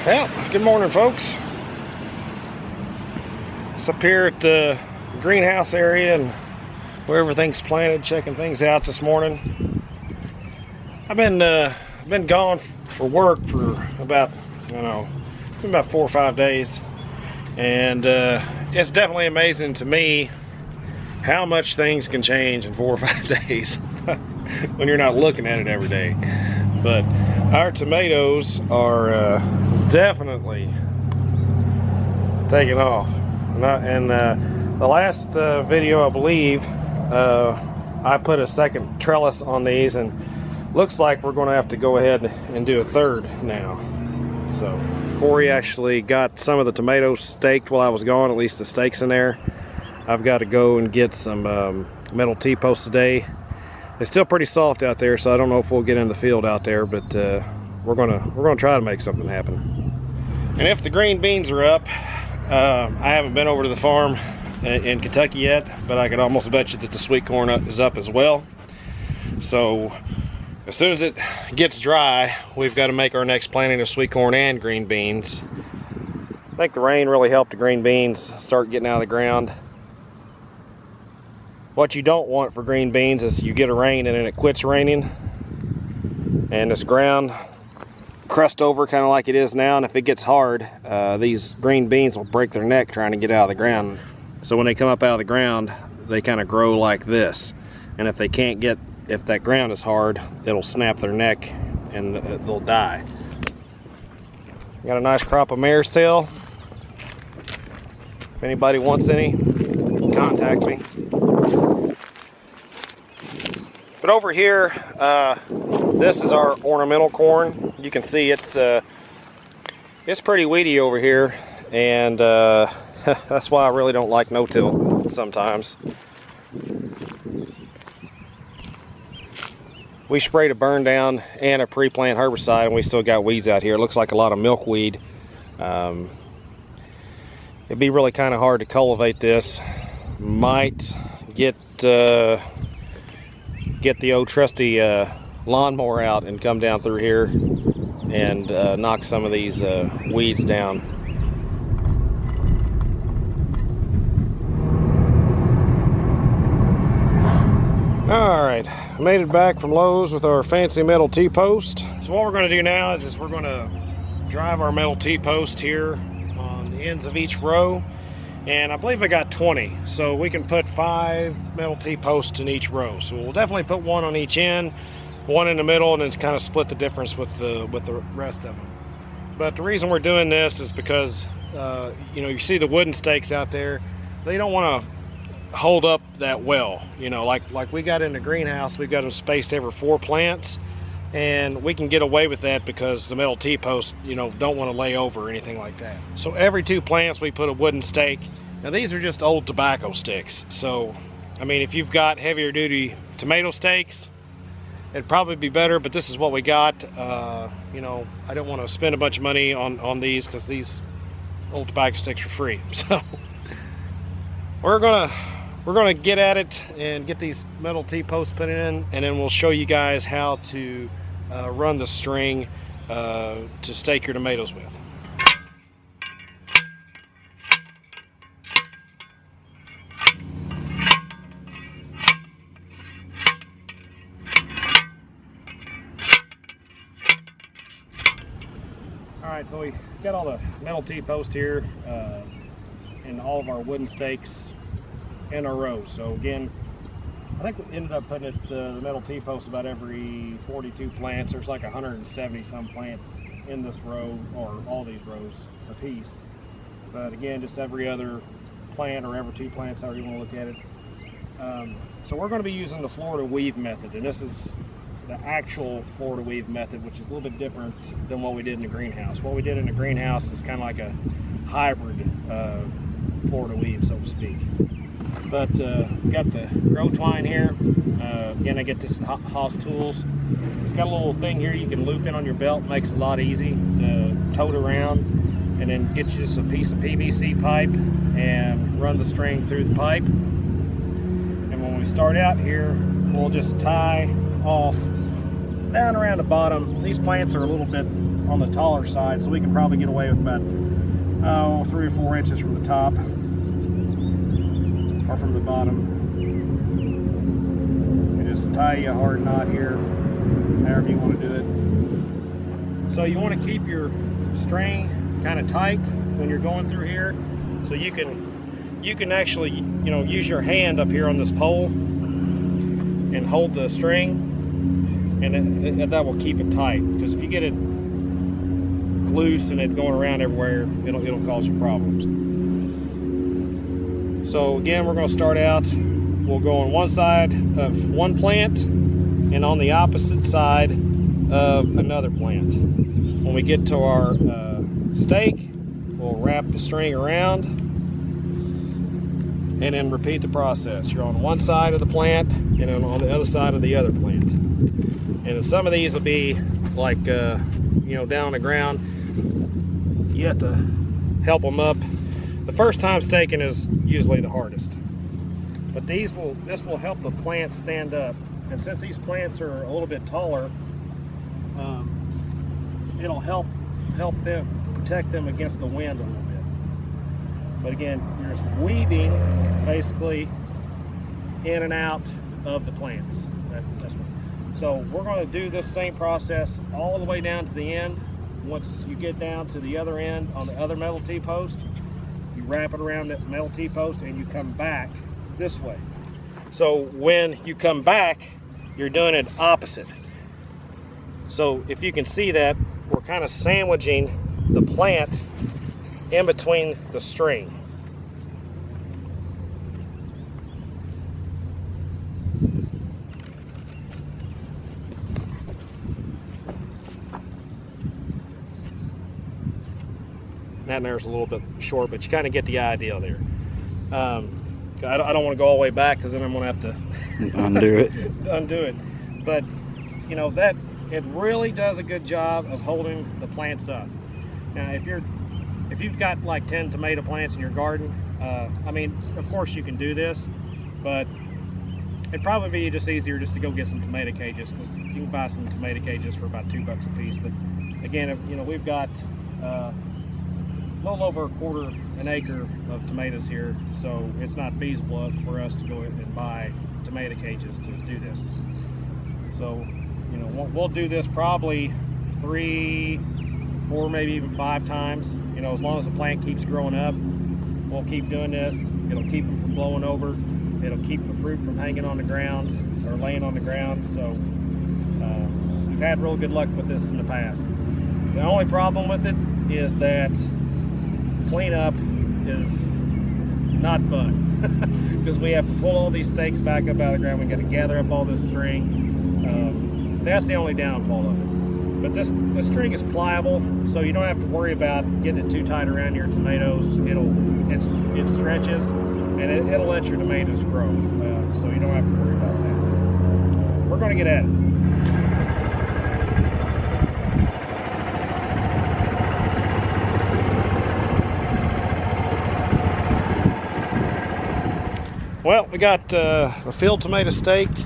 Well, good morning, folks. It's up here at the greenhouse area and where everything's planted, checking things out this morning. I've been gone for work for about, it's been about 4 or 5 days, and it's definitely amazing to me how much things can change in 4 or 5 days when you're not looking at it every day. But our tomatoes are definitely taking off. And the last video, I believe, I put a second trellis on these, and looks like we're going to have to go ahead and do a third now. So Corey actually got some of the tomatoes staked while I was gone, at least the stakes in there. I've got to go and get some metal T-posts today. It's still pretty soft out there, so I don't know if we'll get in the field out there, but we're gonna try to make something happen. And if the green beans are up, I haven't been over to the farm in Kentucky yet, but I could almost bet you that the sweet corn is up as well. So as soon as it gets dry, we've got to make our next planting of sweet corn and green beans. I think the rain really helped the green beans start getting out of the ground. What you don't want for green beans is you get a rain and then it quits raining and this ground crust over kind of like it is now, and if it gets hard, these green beans will break their neck trying to get out of the ground. So when they come up out of the ground, they kind of grow like this, and if that ground is hard, it'll snap their neck and they'll die. Got a nice crop of mare's tail. If anybody wants any, contact me. But over here, this is our ornamental corn. You can see it's pretty weedy over here, and that's why I really don't like no-till sometimes. We sprayed a burn down and a pre-plant herbicide, and we still got weeds out here. It looks like a lot of milkweed. It'd be really kind of hard to cultivate this. Might get the old trusty lawnmower out and come down through here and knock some of these weeds down. Alright, made it back from Lowe's with our fancy metal T-post. So what we're going to do now is we're going to drive our metal T-post here on the ends of each row. And I believe I got 20, so we can put 5 metal T-posts in each row. So we'll definitely put one on each end, one in the middle, and then kind of split the difference with the rest of them. But the reason we're doing this is because you see the wooden stakes out there. They don't want to hold up that well. Like we got in the greenhouse, we've got them spaced every 4 plants. And we can get away with that because the metal T-posts, don't want to lay over or anything like that. So every 2 plants we put a wooden stake. Now these are just old tobacco sticks. So, I mean, if you've got heavier duty tomato stakes, it'd probably be better, but this is what we got. I don't want to spend a bunch of money on these because these old tobacco sticks are free. So we're gonna get at it and get these metal T-posts put in, and then we'll show you guys how to run the string to stake your tomatoes with. Alright, so we got all the metal T-posts here and all of our wooden stakes in our rows. So again, I think we ended up putting the metal T-post about every 42 plants. There's like 170 some plants in this row, or all these rows a piece. But again, just every other plant or every 2 plants, however you want to look at it. So we're going to be using the Florida weave method, and this is the actual Florida weave method, which is a little bit different than what we did in the greenhouse. What we did in the greenhouse is kind of like a hybrid Florida weave, so to speak. But we got the grow twine here. Again, I get this at Haas Tools. It's got a little thing here you can loop in on your belt. Makes it a lot easy to tote around, and then get you just a piece of PVC pipe and run the string through the pipe. And when we start out here, we'll just tie off down around the bottom. These plants are a little bit on the taller side, so we can probably get away with about 3 or 4 inches from the top or from the bottom. And just tie you a hard knot here, however you want to do it. So you want to keep your string kind of tight when you're going through here, so you can actually, you know, use your hand up here on this pole and hold the string, and that will keep it tight. Because if you get it loose and it going around everywhere, it'll cause you problems. So again, we're going to start out. We'll go on one side of one plant and on the opposite side of another plant. When we get to our stake, we'll wrap the string around and then repeat the process. You're on one side of the plant and then on the other side of the other plant. And some of these will be like, you know, down on the ground. You have to help them up. The first time staking is usually the hardest. But this will help the plant stand up. And since these plants are a little bit taller, it'll help them, protect them against the wind a little bit. But again, you're just weaving basically in and out of the plants. That's what. So we're going to do this same process all the way down to the end. Once you get down to the other end on the other metal T-post, you wrap it around that metal T-post and you come back this way. So when you come back, you're doing it opposite. So if you can see that, we're kind of sandwiching the plant in between the string. That there's a little bit short, but you kind of get the idea there. I don't want to go all the way back, because then I'm going to have to undo it. Undo it. But you know that it really does a good job of holding the plants up. Now, if you've got like 10 tomato plants in your garden, I mean, of course you can do this, but it'd probably be just easier just to go get some tomato cages, because you can buy some tomato cages for about $2 a piece. But again, you know, we've got a little over 1/4 acre of tomatoes here, so it's not feasible for us to go and buy tomato cages to do this. So, you know, we'll do this probably 3, 4, maybe even 5 times. You know, as long as the plant keeps growing up, we'll keep doing this. It'll keep them from blowing over. It'll keep the fruit from hanging on the ground or laying on the ground. So we've had real good luck with this in the past. The only problem with it is that cleanup is not fun, because we have to pull all these stakes back up out of the ground. We got to gather up all this string. That's the only downfall of it. But this string is pliable, so you don't have to worry about getting it too tight around your tomatoes. It stretches, and it'll let your tomatoes grow. So you don't have to worry about that. We're going to get at it. Well, we got the field tomato staked,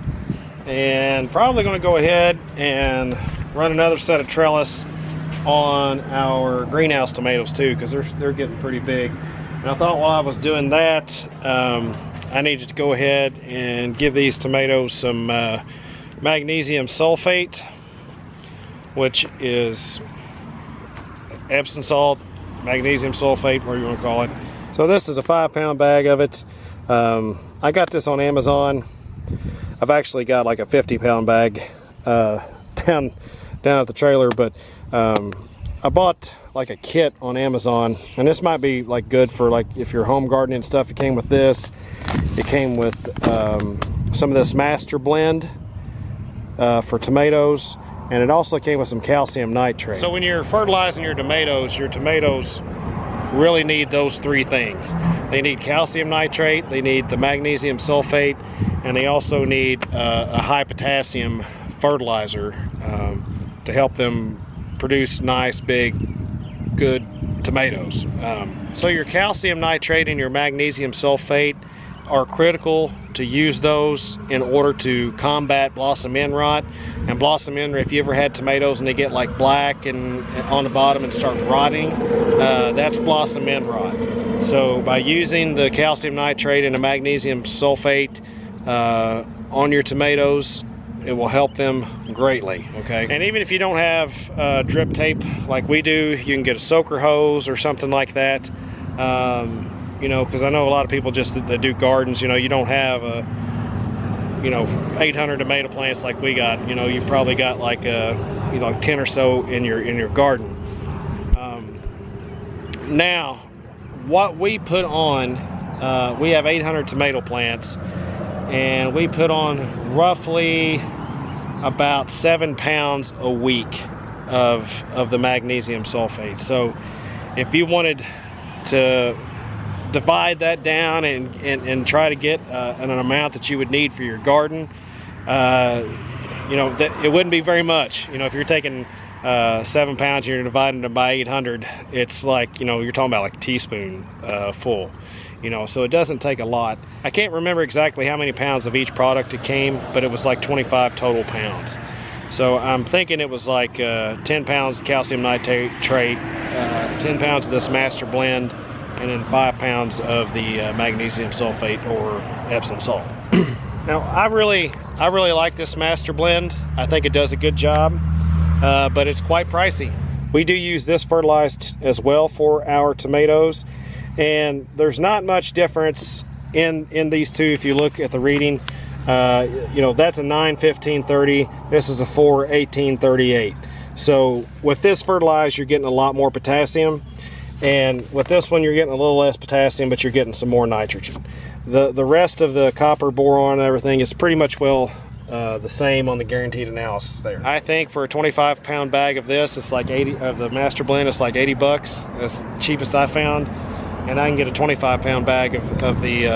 and probably going to go ahead and run another set of trellis on our greenhouse tomatoes too, because they're getting pretty big. And I thought while I was doing that, I needed to go ahead and give these tomatoes some magnesium sulfate, which is Epsom salt, magnesium sulfate, whatever you want to call it. So this is a 5-pound bag of it. I got this on Amazon. I've actually got like a 50-pound bag down at the trailer, but I bought like a kit on Amazon, and this might be like good for like if you're home gardening and stuff. It came with this. It came with some of this master blend for tomatoes, and it also came with some calcium nitrate. So when you're fertilizing your tomatoes really need those 3 things. They need calcium nitrate, they need the magnesium sulfate, and they also need a high potassium fertilizer to help them produce nice, big, good tomatoes. So your calcium nitrate and your magnesium sulfate are critical to use those in order to combat blossom end rot. And blossom end rot, if you ever had tomatoes and they get like black and on the bottom and start rotting, that's blossom end rot. So by using the calcium nitrate and the magnesium sulfate on your tomatoes, it will help them greatly, okay? And even if you don't have drip tape like we do, you can get a soaker hose or something like that. You know, because I know a lot of people just that do gardens, you know, you don't have a, you know, 800 tomato plants like we got. You know, you probably got like a, you know, like 10 or so in your garden. Now, what we put on, we have 800 tomato plants, and we put on roughly about 7 pounds a week of the magnesium sulfate. So if you wanted to divide that down and try to get an amount that you would need for your garden, you know, that it wouldn't be very much. You know, if you're taking 7 pounds and you're dividing them by 800, it's like, you know, you're talking about like a teaspoon full. You know, so it doesn't take a lot. I can't remember exactly how many pounds of each product it came, but it was like 25 total pounds. So I'm thinking it was like 10 pounds calcium nitrate, 10 pounds of this master blend, and then 5 pounds of the magnesium sulfate or Epsom salt. Now I really like this master blend. I think it does a good job, but it's quite pricey. We do use this fertilized as well for our tomatoes, and there's not much difference in these two if you look at the reading. You know, that's a 9-15-30. This is a 4-18-38. So with this fertilizer, you're getting a lot more potassium, and with this one, you're getting a little less potassium, but you're getting some more nitrogen. The rest of the copper, boron, and everything is pretty much the same on the guaranteed analysis there. I think for a 25-pound bag of this, it's like 80 of the master blend. It's like 80 bucks. That's the cheapest I found, and I can get a 25-pound bag of the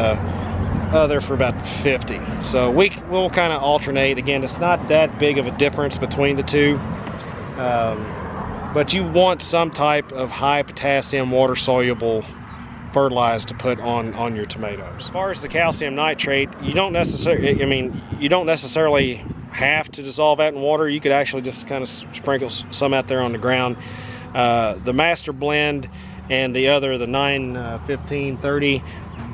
other for about 50. So we'll kind of alternate. Again, it's not that big of a difference between the two, but you want some type of high potassium water soluble fertilizer to put on your tomatoes. As far as the calcium nitrate, you don't necessarily have to dissolve that in water. You could actually just kind of sprinkle some out there on the ground. The master blend and the other, the 9-15-30,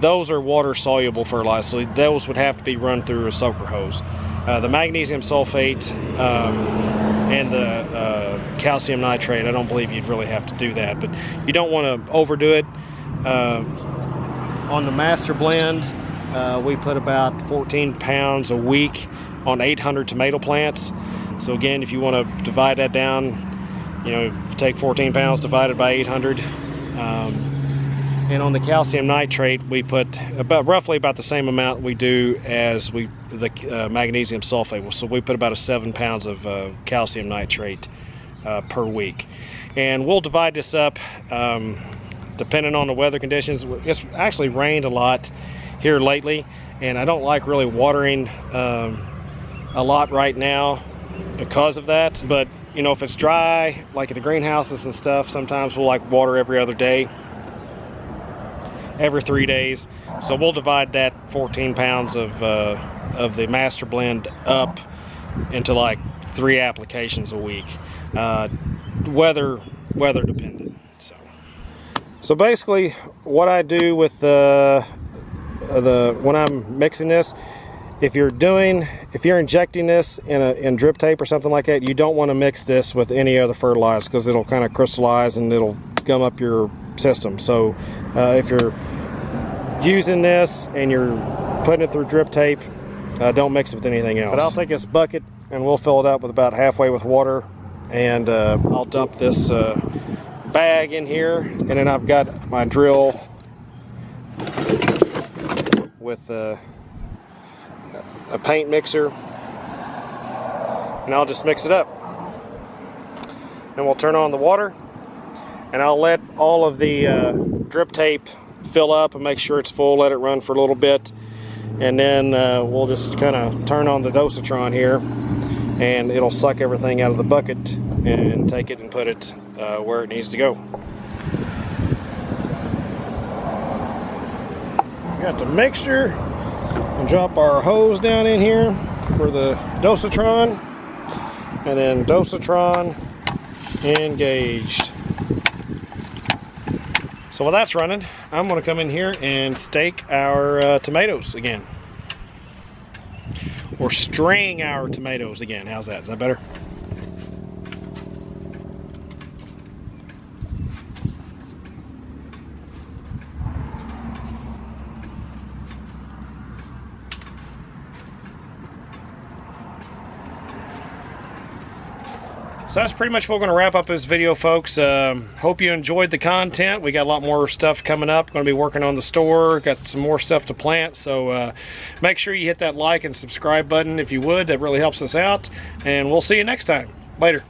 those are water soluble fertilizers, so those would have to be run through a soaker hose. The magnesium sulfate and the calcium nitrate, I don't believe you'd really have to do that, but you don't want to overdo it. On the master blend, we put about 14 pounds a week on 800 tomato plants. So again, if you want to divide that down, you know, take 14 pounds divided by 800. And on the calcium nitrate, we put roughly about the same amount we do as the magnesium sulfate. So we put about 7 pounds of calcium nitrate per week. And we'll divide this up depending on the weather conditions. It's actually rained a lot here lately, and I don't like really watering a lot right now because of that. But you know, if it's dry, like at the greenhouses and stuff, sometimes we'll like water every other day, every 3 days. So we'll divide that 14 pounds of the master blend up into like 3 applications a week, weather dependent. So basically, what I do with when I'm mixing this, if you're injecting this in drip tape or something like that, you don't want to mix this with any other fertilizer because it'll kind of crystallize and it'll gum up your system. So if you're using this and you're putting it through drip tape, don't mix it with anything else. But I'll take this bucket and we'll fill it up with about halfway with water, and I'll dump this bag in here, and then I've got my drill with a paint mixer, and I'll just mix it up. Then we'll turn on the water, and I'll let all of the drip tape fill up and make sure it's full, let it run for a little bit, and then we'll just kind of turn on the dosatron here, and it'll suck everything out of the bucket and take it and put it where it needs to go. Got the mixture We'll drop our hose down in here for the dosatron, and then dosatron engaged. So while that's running, I'm going to come in here and stake our tomatoes again. Or string our tomatoes again. How's that? Is that better? So that's pretty much what we're going to wrap up this video, folks. Hope you enjoyed the content. We got a lot more stuff coming up. Going to be working on the store. Got some more stuff to plant. So make sure you hit that like and subscribe button if you would. That really helps us out. And we'll see you next time. Later.